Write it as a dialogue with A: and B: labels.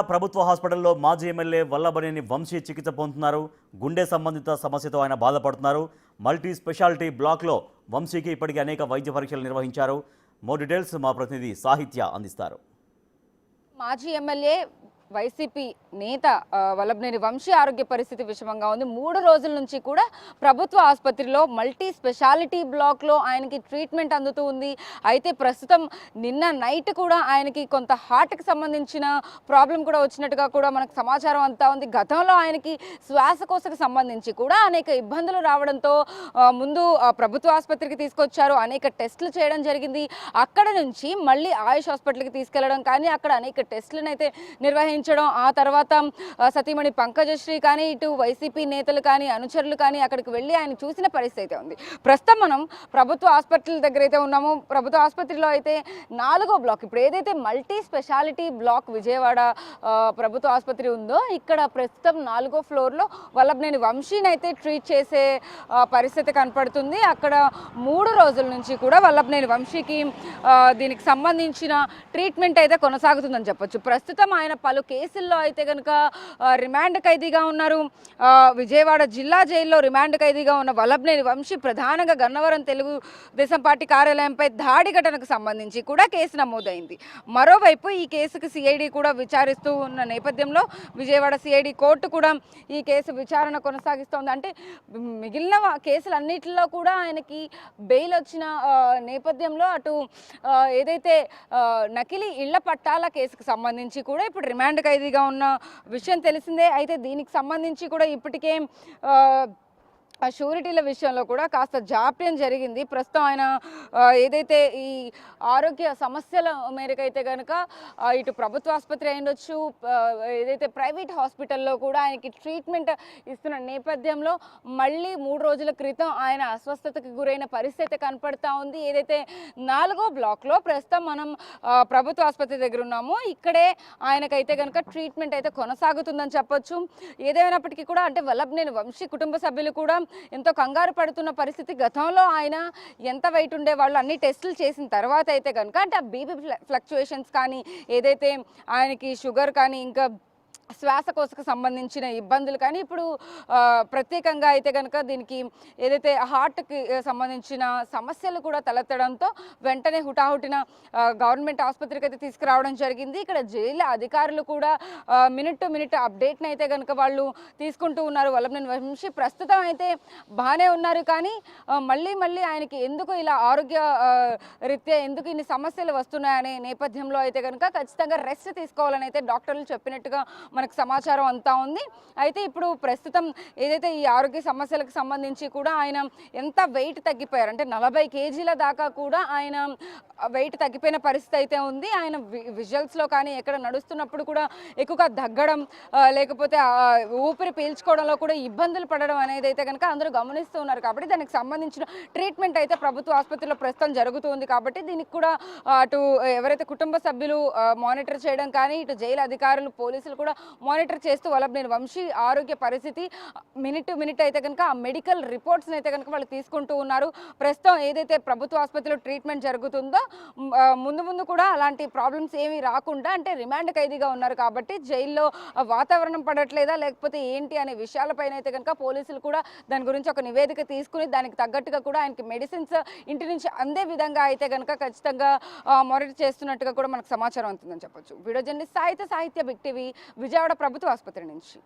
A: ప్రభుత్వ హాస్పిటల్లో మాజీ ఎమ్మెల్యే వల్లభనేని వంశీ చికిత్స పొందుతున్నారు. గుండె సంబంధిత సమస్యతో ఆయన బాధపడుతున్నారు. మల్టీ స్పెషాలిటీ బ్లాక్లో వంశీకి ఇప్పటికే అనేక వైద్య పరీక్షలు నిర్వహించారు. మోర్ డీటెయిల్స్ మా ప్రతినిధి సాహిత్య అందిస్తారు.
B: మాజీ ఎమ్మెల్యే వైసీపీ నేత వల్లభనేని వంశీ ఆరోగ్య పరిస్థితి విషమంగా ఉంది. 3 రోజుల నుంచి కూడా ప్రభుత్వ ఆసుపత్రిలో మల్టీ స్పెషాలిటీ బ్లాక్లో ఆయనకి ట్రీట్మెంట్ అందుతూ ఉంది. అయితే ప్రస్తుతం నిన్న నైట్ కూడా ఆయనకి కొంత హార్ట్కి సంబంధించిన ప్రాబ్లం కూడా వచ్చినట్టుగా కూడా మనకు సమాచారం అంతా ఉంది. గతంలో ఆయనకి శ్వాసకోశకు సంబంధించి కూడా అనేక ఇబ్బందులు రావడంతో ముందు ప్రభుత్వ ఆసుపత్రికి తీసుకొచ్చారు. అనేక టెస్టులు చేయడం జరిగింది. అక్కడ నుంచి మళ్ళీ ఆయుష్ హాస్పిటల్కి తీసుకెళ్లడం కానీ అక్కడ అనేక టెస్టులను అయితే నిర్వహించారు. ఆ తర్వాత సతీమణి పంకజశ్రీ కానీ ఇటు వైసీపీ నేతలు కానీ అనుచరులు కానీ అక్కడికి వెళ్ళి ఆయన చూసిన పరిస్థితి అయితే ఉంది. ప్రస్తుతం మనం ప్రభుత్వ ఆసుపత్రుల దగ్గర అయితే ఉన్నాము. ప్రభుత్వ ఆసుపత్రిలో అయితే 4వ బ్లాక్, ఇప్పుడు ఏదైతే మల్టీ స్పెషాలిటీ బ్లాక్ విజయవాడ ప్రభుత్వ ఆసుపత్రి ఉందో ఇక్కడ ప్రస్తుతం 4వ ఫ్లోర్లో వల్లభనేని వంశీని అయితే ట్రీట్ చేసే పరిస్థితి కనపడుతుంది. అక్కడ 3 రోజుల నుంచి కూడా వల్లభనేని వంశీకి దీనికి సంబంధించిన ట్రీట్మెంట్ అయితే కొనసాగుతుందని చెప్పొచ్చు. ప్రస్తుతం ఆయన పలు కేసుల్లో అయితే కనుక రిమాండ్ ఖైదీగా ఉన్నారు. విజయవాడ జిల్లా జైల్లో రిమాండ్ ఖైదీగా ఉన్న వల్లభనేని వంశీ ప్రధానంగా గన్నవరం తెలుగుదేశం పార్టీ కార్యాలయంపై దాడి ఘటనకు సంబంధించి కూడా కేసు నమోదైంది. మరోవైపు ఈ కేసుకు సిఐడి కూడా విచారిస్తూ ఉన్న నేపథ్యంలో విజయవాడ సిఐడి కోర్టు కూడా ఈ కేసు విచారణ కొనసాగిస్తోంది. అంటే మిగిలిన కేసులన్నిటిలో కూడా ఆయనకి బెయిల్ వచ్చిన నేపథ్యంలో అటు ఏదైతే నకిలీ ఇళ్ల పట్టాల కేసుకు సంబంధించి కూడా ఇప్పుడు రిమాండ్ ఖైదీగా ఉన్న విషయం తెలిసిందే. అయితే దీనికి సంబంధించి కూడా ఇప్పటికే షూరిటీల విషయంలో కూడా కాస్త జాప్యం జరిగింది. ప్రస్తుతం ఆయన ఏదైతే ఈ ఆరోగ్య సమస్యల మేరకైతే కనుక ఇటు ప్రభుత్వ ఆసుపత్రి అయ్యుండొచ్చు, ఏదైతే ప్రైవేట్ హాస్పిటల్లో కూడా ఆయనకి ట్రీట్మెంట్ ఇస్తున్న నేపథ్యంలో మళ్ళీ 3 రోజుల క్రితం ఆయన అస్వస్థతకు గురైన పరిస్థితి కనపడతా ఉంది. ఏదైతే 4వ బ్లాక్లో ప్రస్తుతం మనం ప్రభుత్వ ఆసుపత్రి దగ్గర ఉన్నామో ఇక్కడే ఆయనకైతే కనుక ట్రీట్మెంట్ అయితే కొనసాగుతుందని చెప్పొచ్చు. ఏదేమైనప్పటికీ కూడా అంటే వల్లభనేని వంశీ కుటుంబ సభ్యులు కూడా ఎంతో కంగారు పడుతున్న పరిస్థితి. గతంలో ఆయన ఎంత వెయిట్ ఉండేవాళ్ళు అన్ని టెస్టులు చేసిన తర్వాత అయితే కనుక అంటే ఆ బీపీ ఫ్లక్చుయేషన్స్ కానీ ఏదైతే ఆయనకి షుగర్ కానీ ఇంకా శ్వాసకోశకు సంబంధించిన ఇబ్బందులు కానీ ఇప్పుడు ప్రత్యేకంగా అయితే కనుక దీనికి ఏదైతే హార్ట్కి సంబంధించిన సమస్యలు కూడా తలెత్తడంతో వెంటనే హుటాహుటిన గవర్నమెంట్ ఆసుపత్రికి అయితే తీసుకురావడం జరిగింది. ఇక్కడ జైలు అధికారులు కూడా మినిట్ టు మినిట్ అప్డేట్ని అయితే కనుక వాళ్ళు తీసుకుంటూ ఉన్నారు. వల్లభనేని వంశీ ప్రస్తుతం అయితే బాగానే ఉన్నారు. కానీ మళ్ళీ ఆయనకి ఎందుకు ఇలా ఆరోగ్య రీత్యా ఎందుకు ఇన్ని సమస్యలు వస్తున్నాయనే నేపథ్యంలో అయితే కనుక ఖచ్చితంగా రెస్ట్ తీసుకోవాలని అయితే డాక్టర్లు చెప్పినట్టుగా మనకు సమాచారం అంతా ఉంది. అయితే ఇప్పుడు ప్రస్తుతం ఏదైతే ఈ ఆరోగ్య సమస్యలకు సంబంధించి కూడా ఆయన ఎంత వెయిట్ తగ్గిపోయారు అంటే 40 కేజీల దాకా కూడా ఆయన వెయిట్ తగ్గిపోయిన పరిస్థితి అయితే ఉంది. ఆయన విజువల్స్లో కానీ ఎక్కడ నడుస్తున్నప్పుడు కూడా ఎక్కువగా దగ్గడం లేకపోతే ఊపిరి పీల్చుకోవడంలో కూడా ఇబ్బందులు పడడం అనేది అయితే కనుక అందరూ గమనిస్తూ ఉన్నారు. కాబట్టి దానికి సంబంధించిన ట్రీట్మెంట్ అయితే ప్రభుత్వ ఆసుపత్రిలో ప్రస్తుతం జరుగుతుంది. కాబట్టి దీనికి కూడా అటు ఎవరైతే కుటుంబ సభ్యులు మానిటర్ చేయడం కానీ ఇటు జైలు అధికారులు పోలీసులు కూడా మానిటర్ చేస్తూ వల్లభనేని వంశీ ఆరోగ్య పరిస్థితి మినిట్ టు మినిట్ అయితే కనుక ఆ మెడికల్ రిపోర్ట్స్ని అయితే కనుక వాళ్ళు తీసుకుంటూ ఉన్నారు. ప్రస్తుతం ఏదైతే ప్రభుత్వ ఆసుపత్రిలో ట్రీట్మెంట్ జరుగుతుందో ముందు కూడా అలాంటి ప్రాబ్లమ్స్ ఏమీ రాకుండా అంటే రిమాండ్ ఖైదీగా ఉన్నారు కాబట్టి జైల్లో వాతావరణం పడట్లేదా లేకపోతే ఏంటి అనే విషయాలపైన అయితే కనుక పోలీసులు కూడా దాని గురించి ఒక నివేదిక తీసుకుని దానికి తగ్గట్టుగా కూడా ఆయనకి మెడిసిన్స్ ఇంటి నుంచి అందే విధంగా అయితే కనుక ఖచ్చితంగా మానిటర్ చేస్తున్నట్టుగా కూడా మనకు సమాచారం అవుతుందని చెప్పొచ్చు. వీడియో జర్నలిస్ట్ సాహిత్య బిగ్ టీవీ విజయవాడ ప్రభుత్వ ఆసుపత్రి నుంచి.